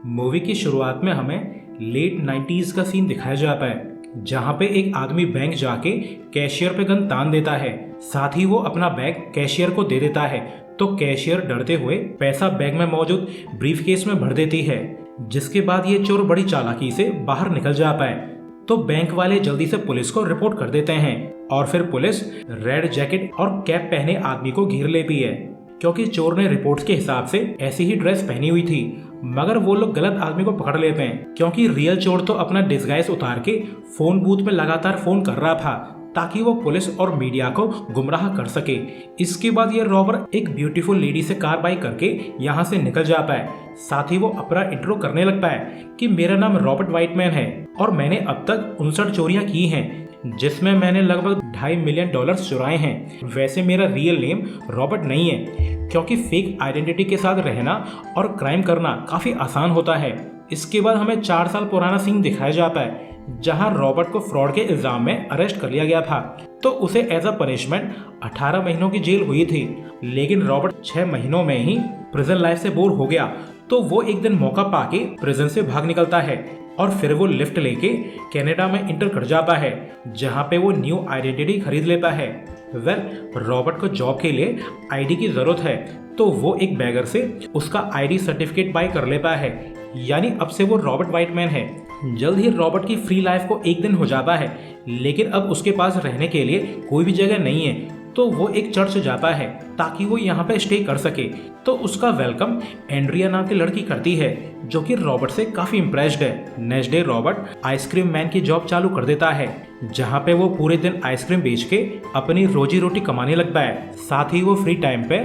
Movie की शुरुआत में हमें लेट 90s का सीन दिखाया जाता है जहाँ पे एक आदमी बैंक जाके कैशियर पे गन तान देता है। साथ ही वो अपना बैग कैशियर को दे देता है तो कैशियर डरते हुए पैसा बैग में मौजूद ब्रीफकेस में भर देती है, जिसके बाद ये चोर बड़ी चालाकी से बाहर निकल जाता है। तो बैंक वाले जल्दी से पुलिस को रिपोर्ट कर देते हैं और फिर पुलिस रेड जैकेट और कैप पहने आदमी को घेर लेती है, क्योंकि चोर ने रिपोर्ट्स के हिसाब से ऐसी ही ड्रेस पहनी हुई थी। मगर वो लोग गलत आदमी को पकड़ लेते हैं, क्योंकि रियल चोर तो अपना डिस्गाइज उतार के फोन बूथ में लगातार फोन कर रहा था ताकि वो पुलिस और मीडिया को गुमराह कर सके। इसके बाद ये रॉबर एक ब्यूटीफुल लेडी से कार बाई करके यहाँ से निकल जाता है। साथ ही वो अपना इंट्रो करने लगता है कि मेरा नाम रॉबर्ट वाइटमैन है और मैंने अब तक 59 चोरियां की हैं, जिसमें मैंने लगभग $2.5 मिलियन चुराए हैं। वैसे मेरा रियल नेम रॉबर्ट नहीं है, क्योंकि फेक आइडेंटिटी के साथ रहना और क्राइम करना काफी आसान होता है। इसके बाद हमें 4 साल पुराना सीन दिखाया जाता है जहां रॉबर्ट को फ्रॉड के इल्जाम में अरेस्ट कर लिया गया था। तो उसे एज अ पनिशमेंट 18 महीनों की जेल हुई थी, लेकिन रॉबर्ट 6 महीनों में ही प्रिजन लाइफ से बोर हो गया। तो वो एक दिन मौका पाके प्रिजन से भाग निकलता है और फिर वो लिफ्ट लेके कनाडा में इंटर कर जाता है, जहाँ पे वो न्यू आइडेंटिटी खरीद लेता है। रॉबर्ट को जॉब के लिए आईडी की जरूरत है, तो वो एक बैगर से उसका आईडी सर्टिफिकेट बाय कर लेता है, यानी अब से वो रॉबर्ट वाइटमैन है। जल्द ही रॉबर्ट की फ्री लाइफ को एक दिन हो जाता है, लेकिन अब उसके पास रहने के लिए कोई भी जगह नहीं है। तो वो एक चर्च जाता है ताकि वो यहाँ पे स्टे कर सके। तो उसका वेलकम एंड्रिया नाम की लड़की करती है, जो कि रॉबर्ट से काफी इम्प्रेस्ड है। Next day Robert ice cream man की जॉब चालू कर देता है, जहाँ पे वो पूरे दिन आइसक्रीम बेच के अपनी रोजी रोटी कमाने लगता है। साथ ही वो फ्री टाइम पे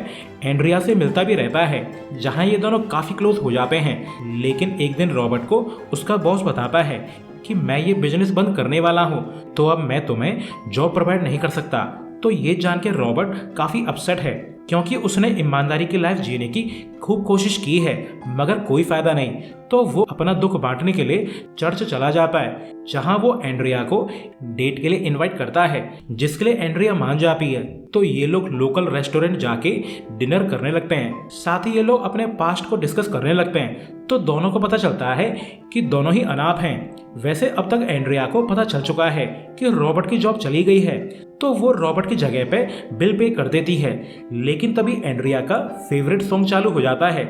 एंड्रिया से मिलता भी रहता है, जहाँ ये दोनों काफी क्लोज हो जाते हैं। लेकिन एक दिन रॉबर्ट को उसका बॉस बताता है कि मैं ये बिजनेस बंद करने वाला हूँ, तो अब मैं तुम्हें जॉब प्रोवाइड नहीं कर सकता। तो ये जान के रॉबर्ट काफी अपसेट है, क्योंकि उसने ईमानदारी की लाइफ जीने की खूब कोशिश की है, मगर कोई फायदा नहीं। तो वो अपना दुख बांटने के लिए चर्च चला जाता है, जहां वो एंड्रिया को डेट के लिए इनवाइट करता है, जिसके लिए एंड्रिया मान जाती है। तो ये लोग लोकल रेस्टोरेंट जाके डिनर करने लगते हैं। साथ ही ये लोग अपने पास्ट को डिस्कस करने लगते हैं। तो दोनों को पता चलता है कि दोनों ही अनाथ हैं। वैसे अब तक एंड्रिया को पता चल चुका है कि रॉबर्ट की जॉब चली गई है, तो वो रॉबर्ट की जगह पे बिल पे कर देती है। लेकिन तभी एंड्रिया का फेवरेट सॉन्ग चालू हो जाता है,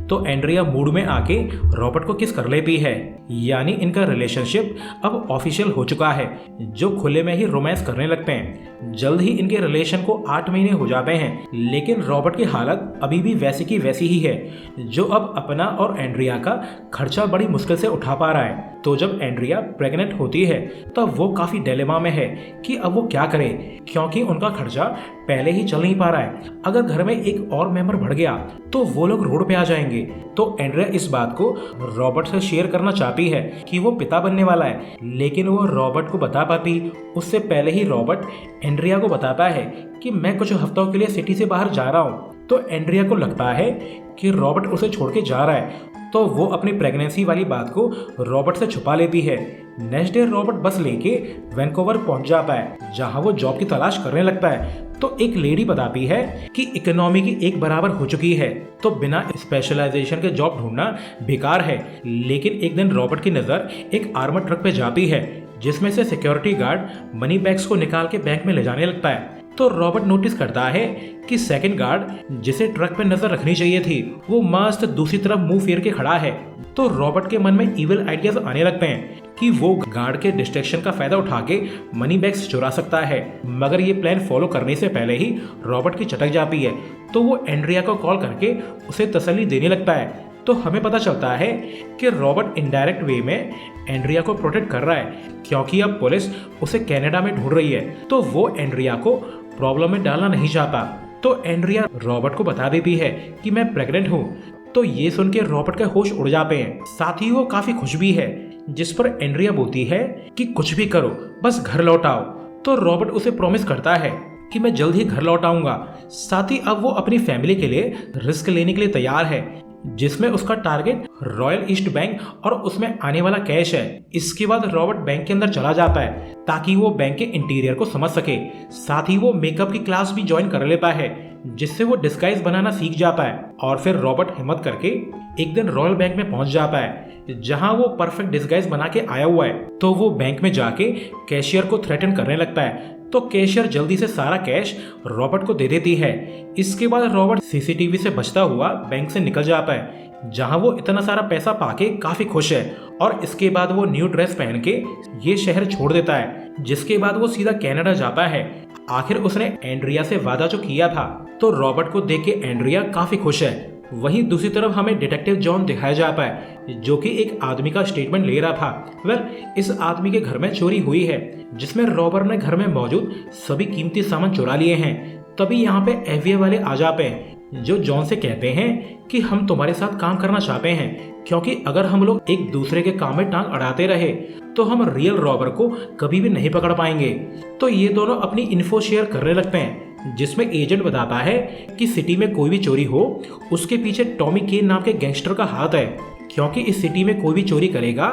तो एंड्रिया मूड में आके रॉबर्ट को किस कर लेती है, यानी इनका रिलेशनशिप अब ऑफिशियल हो चुका है, जो खुले में ही रोमांस करने लगते हैं। जल्द ही इनके रिलेशन को 8 महीने हो जाते हैं, लेकिन रॉबर्ट की हालत अभी भी वैसी की वैसी ही है, जो अब अपना और एंड्रिया का खर्चा बड़ी मुश्किल से उठा पा रहा है। तो जब एंड्रिया प्रेग्नेंट होती है, तब वो काफी डिलेमा में है कि अब वो क्या करे, क्योंकि उनका खर्चा पहले ही चल नहीं पा रहा है। अगर घर में एक और मेंबर बढ़ गया तो वो लोग रोड पे आ जाएंगे। तो एंड्रिया इस बात को रॉबर्ट से शेयर करना चाहती है कि वो पिता बनने वाला है, लेकिन वो रॉबर्ट को बता पाती उससे पहले ही रॉबर्ट एंड्रिया को बताता है कि मैं कुछ हफ्तों के लिए सिटी से बाहर जा रहा हूँ। तो एंड्रिया को लगता है कि रॉबर्ट उसे छोड़ के जा रहा है, तो वो अपनी प्रेगनेंसी वाली बात को रॉबर्ट से छुपा लेती है। नेक्स्ट डे रॉबर्ट बस लेके वैंकूवर पहुंच जाता है, जहां वो जॉब की तलाश करने लगता है। तो एक लेडी बताती है कि इकोनॉमी की 1 बराबर हो चुकी है, तो बिना स्पेशलाइजेशन के जॉब ढूंढना बेकार है। लेकिन एक दिन रॉबर्ट की नजर एक आर्मर ट्रक पे जाती है, जिसमें से सिक्योरिटी गार्ड मनी बैग्स को निकाल के बैंक में ले जाने लगता है। तो रॉबर्ट नोटिस करता है कि सेकंड गार्ड, जिसे ट्रक पे नजर रखनी चाहिए थी, वो मस्त दूसरी तरफ मुंह फेर के खड़ा है। तो रॉबर्ट के मन में इविल आइडियाज आने लगते हैं कि वो गार्ड के डिस्ट्रैक्शन का फायदा उठा के मनी बैग्स चुरा सकता है। मगर ये प्लान फॉलो करने से पहले ही रॉबर्ट की चटक जाती है। तो वो एंड्रिया को कॉल करके उसे तसल्ली देने लगता है। तो हमें पता चलता है कि रॉबर्ट इनडायरेक्ट वे में एंड्रिया को प्रोटेक्ट कर रहा है, क्योंकि अब पुलिस उसे कनाडा में ढूंढ रही है। तो वो एंड्रिया को प्रॉब्लम में डालना नहीं चाहता। तो एंड्रिया रॉबर्ट को बता देती है कि मैं प्रेग्नेंट हूँ। तो ये सुन के रॉबर्ट के होश उड़ जाते हैं। साथ ही वो काफी खुश भी है, जिस पर एंड्रिया बोलती है कि कुछ भी करो, बस घर लौट आओ। तो रॉबर्ट उसे प्रॉमिस करता है कि मैं जल्द ही घर लौट आऊंगा। साथ ही अब वो अपनी फैमिली के लिए रिस्क लेने के लिए तैयार है, जिसमें उसका टारगेट रॉयल ईस्ट बैंक और उसमें आने वाला कैश है। इसके बाद रॉबर्ट बैंक के अंदर चला जाता है ताकि वो बैंक के इंटीरियर को समझ सके। साथ ही वो मेकअप की क्लास भी ज्वाइन कर लेता है, जिससे वो डिस्गाइज बनाना सीख जाता है। और फिर रॉबर्ट हिम्मत करके एक दिन रॉयल बैंक में पहुंच जाता है जहां वो परफेक्ट डिस्गाइज बना के आया हुआ है। तो वो बैंक में जाके कैशियर को थ्रेटन करने लगता है। तो कैशियर जल्दी से सारा कैश रॉबर्ट को दे देती है। इसके बाद रॉबर्ट सीसीटीवी से बचता हुआ बैंक से निकल जाता है जहां वो इतना सारा पैसा पाके काफी खुश है। और इसके बाद वो न्यू ड्रेस पहन के ये शहर छोड़ देता है, जिसके बाद वो सीधा कनाडा जाता है। आखिर उसने एंड्रिया से वादा जो किया था। तो रॉबर्ट को देख के एंड्रिया काफी खुश है। वहीं दूसरी तरफ हमें डिटेक्टिव जॉन दिखाया जाता है जो कि एक आदमी का स्टेटमेंट ले रहा था। इस आदमी के घर में चोरी हुई है जिसमें रॉबर्ट ने घर में मौजूद सभी कीमती सामान चुरा लिए हैं। तभी यहाँ पे एफबीआई वाले आ जाते हैं जो जॉन से कहते हैं कि हम तुम्हारे साथ काम करना चाहते हैं, क्योंकि अगर हम लोग एक दूसरे के काम में टांग अड़ाते रहे तो हम रियल रॉबर को कभी भी नहीं पकड़ पाएंगे। तो ये दोनों अपनी इन्फो शेयर करने लगते हैं, जिसमें एजेंट बताता है कि सिटी में कोई भी चोरी हो उसके पीछे टॉमी केन नाम के गैंगस्टर का हाथ है, क्योंकि इस सिटी में कोई भी चोरी करेगा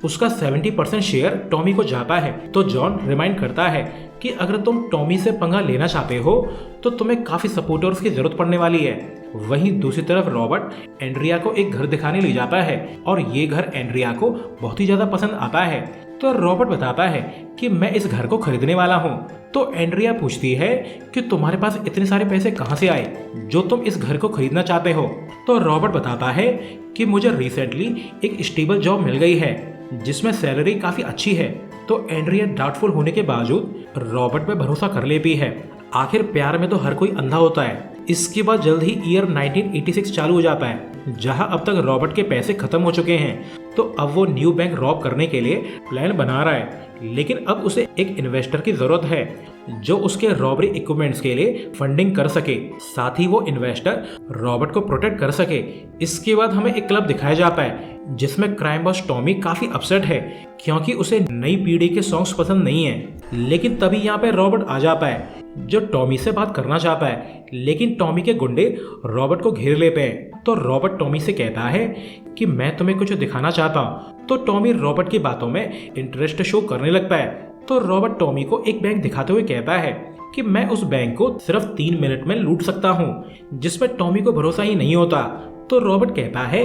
उसका 70% शेयर टॉमी को जाता है। तो जॉन रिमाइंड करता है कि अगर तुम टॉमी से पंगा लेना चाहते हो तो तुम्हें काफी सपोर्टर्स की जरूरत पड़ने वाली है। वहीं दूसरी तरफ रॉबर्ट एंड्रिया को एक घर दिखाने ले जाता है और ये घर एंड्रिया को बहुत ही ज्यादा पसंद आता है। तो रॉबर्ट बताता है कि मैं इस घर को खरीदने वाला हूँ। तो एंड्रिया पूछती है कि तुम्हारे पास इतने सारे पैसे कहाँ से आए जो तुम इस घर को खरीदना चाहते हो। तो रॉबर्ट बताता है कि मुझे रिसेंटली एक स्टेबल जॉब मिल गई है जिसमें सैलरी काफी अच्छी है। तो एंड्रिया डाउटफुल होने के बावजूद रॉबर्ट पे भरोसा कर लेती है। आखिर प्यार में तो हर कोई अंधा होता है। इसके बाद जल्द ही ईयर 1986 चालू हो जाता है जहां अब तक रॉबर्ट के पैसे खत्म हो चुके हैं। तो अब वो न्यू बैंक रॉब करने के लिए प्लान बना रहा है, लेकिन अब उसे एक इन्वेस्टर की जरूरत है जो उसके रॉबरी इक्विपमेंट्स के लिए फंडिंग कर सके, साथ ही वो इन्वेस्टर रॉबर्ट को प्रोटेक्ट कर सके। इसके बाद हमें एक क्लब दिखाया जाता है जिसमें क्राइम बॉस टॉमी काफी अपसेट है क्योंकि उसे नई पीढ़ी के सॉन्ग्स पसंद नहीं है। लेकिन तभी यहाँ पे रॉबर्ट आ जाता है जो टॉमी से बात करना चाहता है, लेकिन टॉमी के गुंडे रॉबर्ट को घेर लेते हैं। तो रॉबर्ट टॉमी से कहता है कि मैं तुम्हें कुछ दिखाना चाहता हूँ। तो टॉमी रॉबर्ट की बातों में इंटरेस्ट शो करने लगता है। तो रॉबर्ट टॉमी को एक बैंक दिखाते हुए कहता है कि मैं उस बैंक को सिर्फ 3 मिनट में लूट सकता हूँ, जिसमें टॉमी को भरोसा ही नहीं होता। तो रॉबर्ट कहता है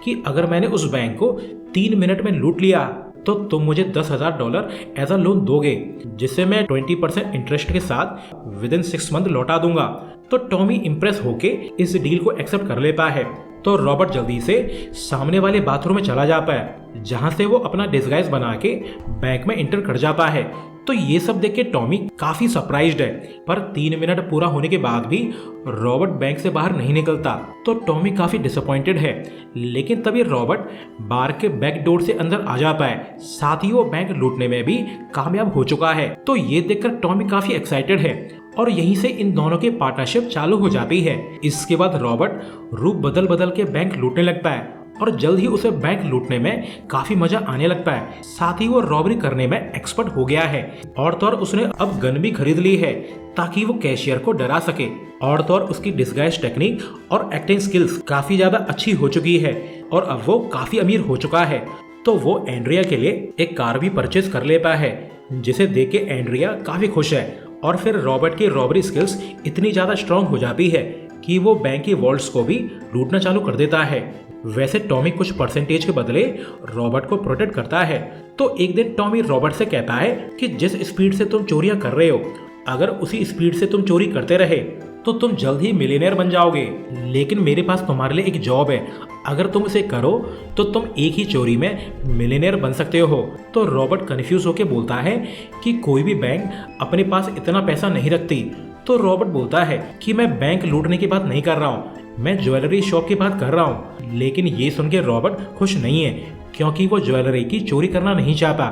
कि अगर मैंने उस बैंक को 3 मिनट में लूट लिया तो तुम मुझे $10,000 एज अ लोन दोगे, जिससे मैं 20% इंटरेस्ट के साथ विदिन 6 मंथ लौटा दूंगा। तो टॉमी इम्प्रेस होके इस डील को एक्सेप्ट कर लेता है। तो रॉबर्ट जल्दी से सामने वाले बाथरूम में चला जाता है जहां से वो अपना डिस्गाइज बना के बैंक में एंटर कर जाता है। तो ये सब देख के टॉमी काफी सरप्राइज्ड है, पर 3 मिनट पूरा होने के बाद भी रॉबर्ट बैंक से बाहर नहीं निकलता। तो टॉमी काफी डिसअपॉइंटेड है, लेकिन तभी रॉबर्ट बार के बैक डोर से अंदर आ जाता है, साथ ही वो बैंक लूटने में भी कामयाब हो चुका है। तो ये देखकर टॉमी काफी एक्साइटेड है और यहीं से इन दोनों की पार्टनरशिप चालू हो जाती है। इसके बाद रॉबर्ट रूप बदल बदल के बैंक लूटने लगता है और जल्द ही उसे बैंक लूटने में काफी मजा आने लगता है। साथ ही वो रॉबरी करने में एक्सपर्ट हो गया है और तो और उसने अब गन भी खरीद ली है ताकि वो कैशियर को डरा सके। और तो और उसकी डिस्गाइज टेक्निक और एक्टिंग स्किल्स काफी ज्यादा अच्छी हो चुकी है और अब वो काफी अमीर हो चुका है। तो वो एंड्रिया के लिए एक कार भी परचेज कर लेता है, जिसे देख के एंड्रिया काफी खुश है। और फिर रॉबर्ट की रॉबरी स्किल्स इतनी ज्यादा स्ट्रांग हो जाती है कि वो बैंक की वॉल्ट्स को भी लूटना चालू कर देता है। वैसे टॉमी कुछ परसेंटेज के बदले रॉबर्ट को प्रोटेक्ट करता है। तो एक दिन टॉमी रॉबर्ट से कहता है कि जिस स्पीड से तुम चोरियां कर रहे हो, अगर उसी स्पीड से तुम चोरी करते रहे तो तुम जल्द ही मिलियनेयर बन जाओगे। लेकिन मेरे पास तुम्हारे लिए एक जॉब है, अगर तुम इसे करो तो तुम एक ही चोरी में मिलियनेयर बन सकते हो। तो रॉबर्ट कंफ्यूज होकर बोलता है कि कोई भी बैंक अपने पास इतना पैसा नहीं रखती। तो रॉबर्ट बोलता है कि मैं बैंक लूटने की बात नहीं कर रहा हूँ, मैं ज्वेलरी शॉप की बात कर रहा हूँ। लेकिन ये सुन के रॉबर्ट खुश नहीं है क्योंकि वो ज्वेलरी की चोरी करना नहीं चाहता,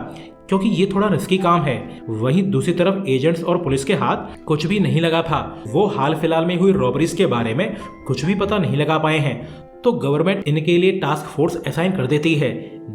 क्योंकि ये थोड़ा रिस्की काम है। वहीं दूसरी तरफ एजेंट्स और पुलिस के हाथ कुछ भी नहीं लगा था। वो हाल फिलहाल में हुई रॉबरीज के बारे में कुछ भी पता नहीं लगा पाए हैं। तो गवर्नमेंट इनके लिए टास्क फोर्स असाइन कर देती है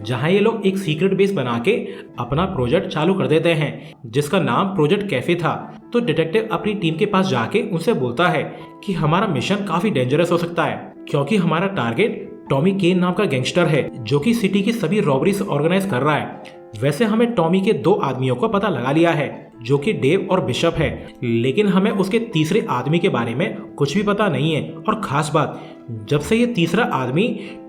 जहां ये लोग एक सीक्रेट बेस बना के अपना प्रोजेक्ट चालू कर देते हैं जिसका नाम प्रोजेक्ट कैफे था। तो डिटेक्टिव अपनी टीम के पास जाके उनसे बोलता है कि हमारा मिशन काफी डेंजरस हो सकता है क्योंकि हमारा टारगेट टॉमी केन नाम का गैंगस्टर है जो कि सिटी की सभी रॉबरीज ऑर्गेनाइज कर रहा है। वैसे हमें टॉमी के 2 आदमियों को पता लगा लिया है जो कि डेव और बिशप है, लेकिन हमें उसके तीसरे आदमी के बारे में कुछ भी पता नहीं है। और खास बात, जब से ये तीसरा आदमी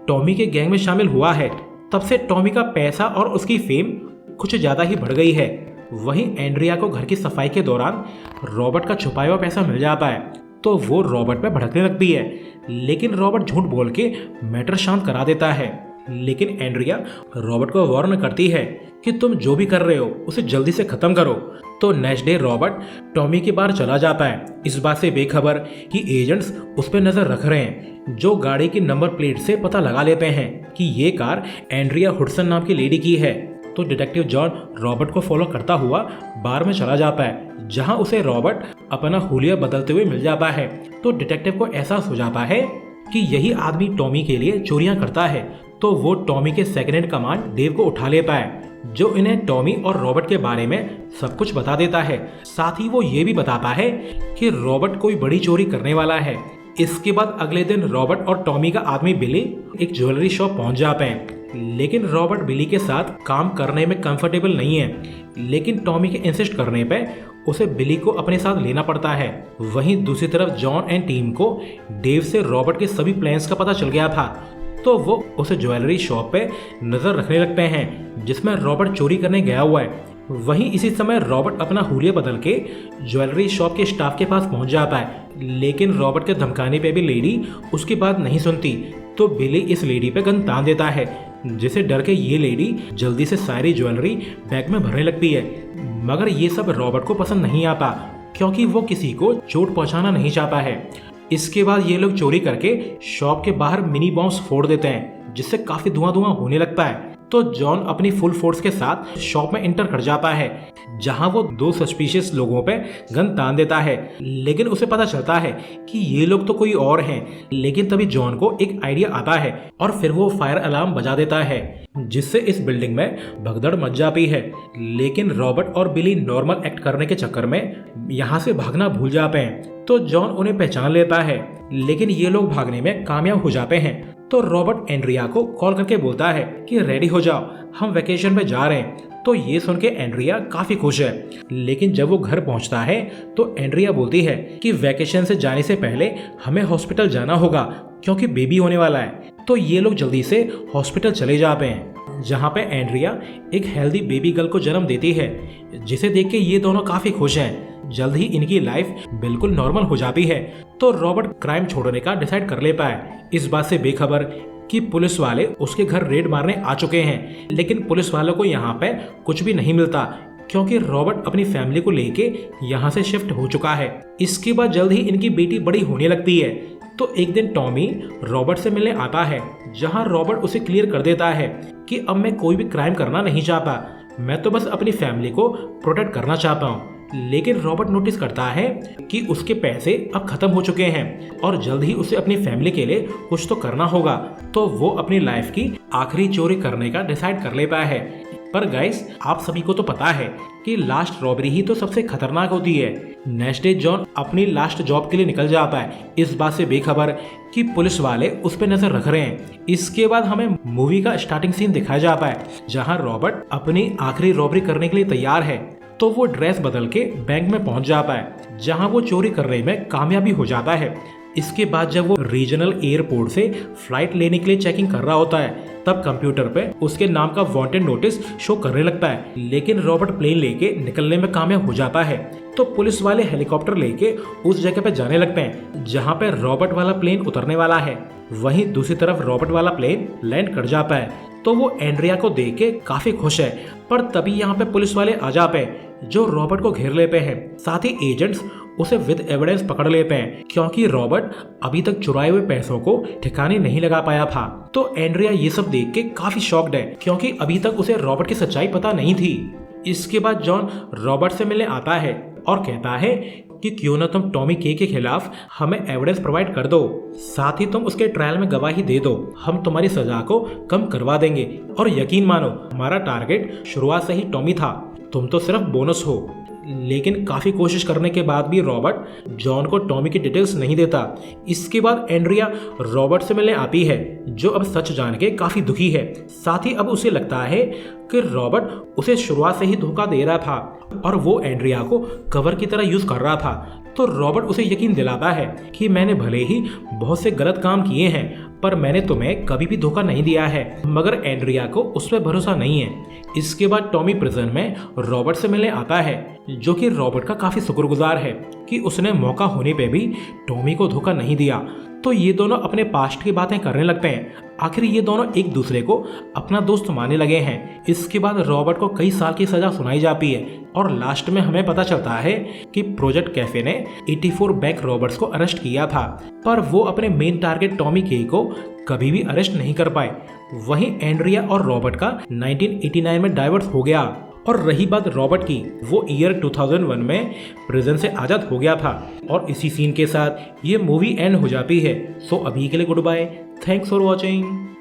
टॉमी के गैंग में शामिल हुआ है, तब से टॉमी का पैसा और उसकी फेम कुछ ज्यादा ही बढ़ गई है। वहीं एंड्रिया को घर की सफाई के दौरान रॉबर्ट का छुपाया हुआ पैसा मिल जाता है, तो वो रॉबर्ट पे भड़कने लगती है, लेकिन रॉबर्ट झूठ बोल के मैटर शांत करा देता है। लेकिन एंड्रिया रॉबर्ट को वार्न करती है कि तुम जो भी कर रहे हो उसे जल्दी से खत्म करो। तो नेक्स्ट डे रॉबर्ट टॉमी के बाहर चला जाता है, इस बात से बेखबर कि एजेंट्स उस पर नजर रख रहे हैं, जो गाड़ी की नंबर प्लेट से पता लगा लेते हैं कि ये कार एंड्रिया हुडसन नाम की लेडी की है। तो डिटेक्टिव जॉन रॉबर्ट को फॉलो करता हुआ बार में चला जाता है, जहां उसे रॉबर्ट अपना हुलिया बदलते हुए मिल जाता है। तो डिटेक्टिव को एहसास हो जाता है कि यही आदमी टॉमी के लिए चोरियां करता है। तो वो टॉमी के सेकेंड हैंड कमांड डेव को उठा लेता है, जो इन्हें टॉमी और रॉबर्ट के बारे में सब कुछ बता देता है। साथ ही वो ये भी बताता है कि रॉबर्ट कोई बड़ी चोरी करने वाला है। इसके बाद अगले दिन रॉबर्ट और टॉमी का आदमी बिली एक ज्वेलरी शॉप पहुंच जाते हैं, लेकिन रॉबर्ट बिली के साथ काम करने में कंफर्टेबल नहीं है। लेकिन टॉमी के इंसिस्ट करने पे उसे बिली को अपने साथ लेना पड़ता है। वहीं दूसरी तरफ जॉन एंड टीम को डेव से रॉबर्ट के सभी प्लान्स का पता चल गया था, तो वो उसे ज्वेलरी शॉप पे नजर रखने लगते हैं जिसमें रॉबर्ट चोरी करने गया हुआ है। वहीं इसी समय रॉबर्ट अपना हुलिया बदल के ज्वेलरी शॉप के स्टाफ के पास पहुंच जाता है, लेकिन रॉबर्ट के धमकाने पे भी लेडी उसकी बात नहीं सुनती। तो बिली इस लेडी पे गन तान देता है, जिसे डर के ये लेडी जल्दी से सारी ज्वेलरी बैग में भरने लगती है। मगर ये सब रॉबर्ट को पसंद नहीं आता, क्योंकि वो किसी को चोट पहुंचाना नहीं चाहता है। इसके बाद ये लोग चोरी करके शॉप के बाहर मिनी बॉम्ब्स फोड़ देते हैं, जिससे काफी धुआं होने लगता है। तो जॉन अपनी फुल फोर्स के साथ शॉप में एंटर कर जाता है, जहां वो 2 सस्पिशियस लोगों पे गन तान देता है। लेकिन उसे पता चलता है कि ये लोग तो कोई और हैं। लेकिन तभी जॉन को एक आइडिया आता है और फिर वो फायर अलार्म बजा देता है, जिससे इस बिल्डिंग में भगदड़ मच जाती है। लेकिन रॉबर्ट और बिली नॉर्मल एक्ट करने के चक्कर में यहाँ से भागना भूल जाते हैं। तो जॉन उन्हें पहचान लेता है, लेकिन ये लोग भागने में कामयाब हो जाते हैं। तो रॉबर्ट एंड्रिया को कॉल करके बोलता है कि रेडी हो जाओ, हम वेकेशन पे जा रहे हैं। तो ये सुन के एंड्रिया काफी खुश है। लेकिन जब वो घर पहुंचता है तो एंड्रिया बोलती है कि वेकेशन से जाने से पहले हमें हॉस्पिटल जाना होगा, क्योंकि बेबी होने वाला है। तो ये लोग जल्दी से हॉस्पिटल चले जाते हैं, जहाँ पे एंड्रिया एक हेल्दी बेबी गर्ल को जन्म देती है, जिसे देख के ये दोनों काफी खुश हैं। जल्द ही इनकी लाइफ बिल्कुल नॉर्मल हो जाती है। तो रॉबर्ट क्राइम छोड़ने का डिसाइड कर लेता है, इस बात से बेखबर कि पुलिस वाले उसके घर रेड मारने आ चुके हैं। लेकिन पुलिस वालों को यहाँ पे कुछ भी नहीं मिलता, क्योंकि रॉबर्ट अपनी फैमिली को लेके यहाँ से शिफ्ट हो चुका है। इसके बाद जल्द ही इनकी बेटी बड़ी होने लगती है। तो एक दिन टॉमी रॉबर्ट से मिलने आता है, जहाँ रॉबर्ट उसे क्लियर कर देता है कि अब मैं कोई भी क्राइम करना नहीं चाहता, मैं तो बस अपनी फैमिली को प्रोटेक्ट करना चाहता हूँ। लेकिन रॉबर्ट नोटिस करता है कि उसके पैसे अब खत्म हो चुके हैं और जल्द ही उसे अपनी फैमिली के लिए कुछ तो करना होगा। तो वो अपनी लाइफ की आखिरी चोरी करने का डिसाइड कर लेता है। पर गाइस, आप सभी को तो पता है कि लास्ट रॉबरी ही तो सबसे खतरनाक होती है। नेक्स्ट डे जॉन अपनी लास्ट जॉब के लिए निकल जाता है, इस बात से बेखबर कि पुलिस वाले उस पर नजर रख रहे हैं। इसके बाद हमें मूवी का स्टार्टिंग सीन दिखाया जाता है, जहां रॉबर्ट अपनी आखिरी रॉबरी करने के लिए तैयार है। तो वो ड्रेस बदल के बैंक में पहुंच जाता है, जहां वो चोरी करने में कामयाबी हो जाता है। इसके बाद जब वो रीजनल एयरपोर्ट से फ्लाइट लेने के लिए चेकिंग कर रहा होता है, तब कंप्यूटर पे उसके नाम का वांटेड नोटिस शो करने लगता है। लेकिन रॉबर्ट प्लेन लेके निकलने में कामयाब हो जाता है। तो पुलिस वाले हेलीकॉप्टर लेके उस जगह पे जाने लगते हैं जहाँ पे रॉबर्ट वाला प्लेन उतरने वाला है। वहीं दूसरी तरफ रॉबर्ट वाला प्लेन लैंड कर जाता है। तो वो एंड्रिया को देख के काफी खुश है, पर तभी यहाँ पे पुलिस वाले आ जाते हैं जो रॉबर्ट को घेर लेते हैं। साथ ही एजेंट्स उसे विद एविडेंस पकड़ लेते हैं, क्योंकि रॉबर्ट अभी तक चुराए हुए पैसों को ठिकाने नहीं लगा पाया था। तो एंड्रिया ये सब देख के काफी शॉक्ड है, क्योंकि अभी तक उसे रॉबर्ट की सच्चाई पता नहीं थी। इसके बाद जॉन रॉबर्ट से मिलने आता है और कहता है कि क्यों ना तुम टॉमी के खिलाफ हमें एविडेंस प्रोवाइड कर दो, साथ ही तुम उसके ट्रायल में गवाही दे दो, हम तुम्हारी सजा को कम करवा देंगे। और यकीन मानो, हमारा टारगेट शुरुआत से ही टॉमी था, तुम तो सिर्फ बोनस हो। लेकिन काफ़ी कोशिश करने के बाद भी रॉबर्ट जॉन को टॉमी की डिटेल्स नहीं देता। इसके बाद एंड्रिया रॉबर्ट से मिलने आती है, जो अब सच जान के काफ़ी दुखी है। साथ ही अब उसे लगता है कि रॉबर्ट उसे शुरुआत से ही धोखा दे रहा था और वो एंड्रिया को कवर की तरह यूज़ कर रहा था। तो रॉबर्ट उसे यकीन दिलाता है कि मैंने भले ही बहुत से गलत काम किए हैं, पर मैंने तुम्हें कभी भी धोखा नहीं दिया है। मगर एंड्रिया को उस पर भरोसा नहीं है। इसके बाद टॉमी प्रिजन में रॉबर्ट से मिलने आता है, जो कि रॉबर्ट का काफ़ी शुक्रगुजार है कि उसने मौका होने पे भी टॉमी को धोखा नहीं दिया। तो ये दोनों अपने पास्ट की बातें करने लगते हैं। आखिर ये दोनों एक दूसरे को अपना दोस्त मानने लगे हैं। इसके बाद रॉबर्ट को कई साल की सजा सुनाई जाती है और लास्ट में हमें पता चलता है कि प्रोजेक्ट कैफे ने 84 बैंक रॉबर्ट्स को अरेस्ट किया था, पर वो अपने मेन टारगेट टॉमी के को कभी भी अरेस्ट नहीं कर पाए। वहीं एंड्रिया और रॉबर्ट का 1989 में डाइवोर्स हो गया। और रही बात रॉबर्ट की, वो ईयर 2001 में प्रिजन से आज़ाद हो गया था। और इसी सीन के साथ ये मूवी एंड हो जाती है। सो अभी के लिए good bye, thanks for watching.